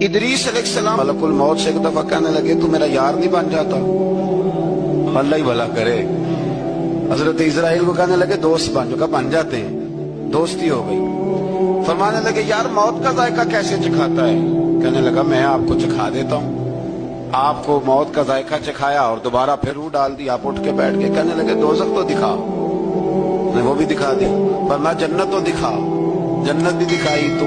ادریس علیہ السلام ملک الموت سے ایک دفعہ کہنے لگے تو میرا یار نہیں بن جاتا؟ اللہ ہی بھلا کرے. حضرت اسرائیل کو کہنے لگے دوست بن جو، بن جاتے ہیں، دوستی ہو گئی. فرمانے لگے یار موت کا ذائقہ کیسے چکھاتا ہے؟ کہنے لگا میں آپ کو چکھا دیتا ہوں. آپ کو موت کا ذائقہ چکھایا اور دوبارہ پھر روح ڈال دی. آپ اٹھ کے بیٹھ کے کہنے لگے دوزخ تو دکھا. نے وہ بھی دکھا دی. فرمایا جنت تو دکھا. جنت بھی دکھائی. تو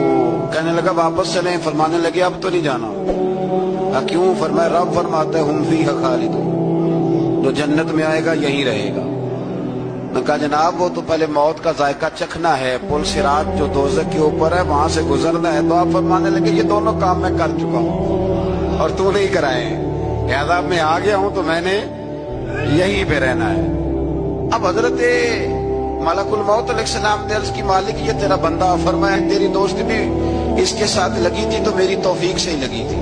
کہنے لگا واپس چلیں. فرمانے لگے اب تو نہیں جانا. کیوں؟ فرمایا رب فرماتا ہے ہم فیہا خالدون، جو جنت میں آئے گا یہیں رہے گا. نے کہا جناب وہ تو پہلے موت کا ذائقہ چکھنا ہے، پل صراط جو دوزخ کے اوپر ہے وہاں سے گزرنا ہے. تو آپ فرمانے لگے یہ دونوں کام میں کر چکا ہوں اور تو نہیں کرائے ہیں، لہذا میں آ گیا ہوں تو میں نے یہیں پہ رہنا ہے. اب حضرت ملک الموت علیہ السلام نے عرض کی مالک یہ تیرا بندہ. فرمایا تیری دوستی بھی اس کے ساتھ لگی تھی تو میری توفیق سے ہی لگی تھی،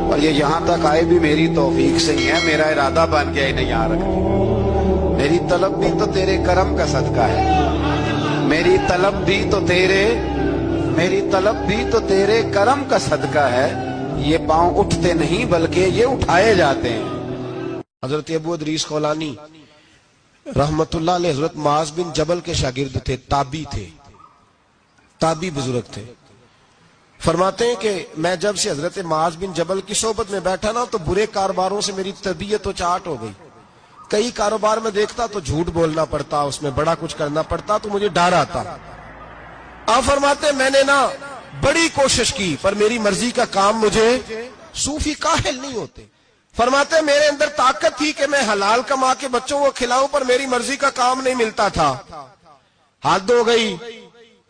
اور یہ یہاں تک آئے بھی میری توفیق سے ہی ہے. میرا ارادہ بن گیا انہیں یہاں رکھنے. میری طلب بھی تو تیرے کرم کا صدقہ ہے. میری طلب بھی تو تیرے کرم کا صدقہ ہے. یہ پاؤں اٹھتے نہیں بلکہ یہ اٹھائے جاتے ہیں. حضرت ابو ادریس خولانی رحمت اللہ علیہ حضرت معاذ بن جبل کے شاگرد تھے، تابعی بزرگ تھے. فرماتے ہیں کہ میں جب سے حضرت معاذ بن جبل کی صحبت میں بیٹھا نا تو برے کاروباروں سے میری طبیعت و چاٹ ہو گئی. کئی کاروبار میں دیکھتا تو جھوٹ بولنا پڑتا، اس میں بڑا کچھ کرنا پڑتا تو مجھے ڈر آتا. آپ فرماتے ہیں میں نے نا بڑی کوشش کی پر میری مرضی کا کام مجھے صوفی کاہل نہیں ہوتے. فرماتے ہیں میرے اندر طاقت تھی کہ میں حلال کما کے بچوں کو کھلاؤں پر میری مرضی کا کام نہیں ملتا تھا. حد ہو گئی.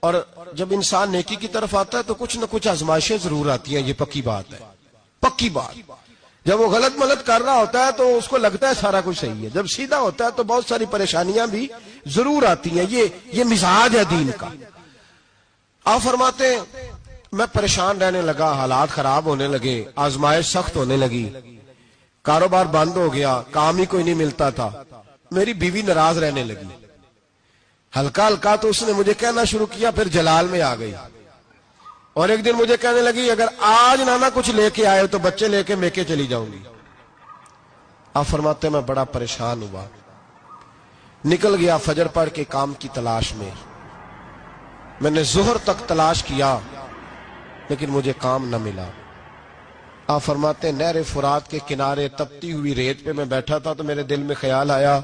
اور جب انسان نیکی کی طرف آتا ہے تو کچھ نہ کچھ آزمائشیں ضرور آتی ہیں. یہ پکی بات ہے، پکی بات. جب وہ غلط ملت کر رہا ہوتا ہے تو اس کو لگتا ہے سارا کچھ صحیح ہے. جب سیدھا ہوتا ہے تو بہت ساری پریشانیاں بھی ضرور آتی ہیں. یہ مزاج ہے دین کا. آپ فرماتے ہیں میں پریشان رہنے لگا، حالات خراب ہونے لگے، آزمائش سخت ہونے لگی، کاروبار بند ہو گیا، کام ہی کوئی نہیں ملتا تھا. میری بیوی ناراض رہنے لگی. ہلکا ہلکا تو اس نے مجھے کہنا شروع کیا، پھر جلال میں آ گئی. اور ایک دن مجھے کہنے لگی اگر آج نانا کچھ لے کے آئے تو بچے لے کے میکے چلی جاؤں گی. آپ فرماتے ہیں میں بڑا پریشان ہوا، نکل گیا فجر پڑھ کے کام کی تلاش میں. میں نے ظہر تک تلاش کیا لیکن مجھے کام نہ ملا. آپ فرماتے ہیں نہر فرات کے کنارے تپتی ہوئی ریت پہ میں بیٹھا تھا تو میرے دل میں خیال آیا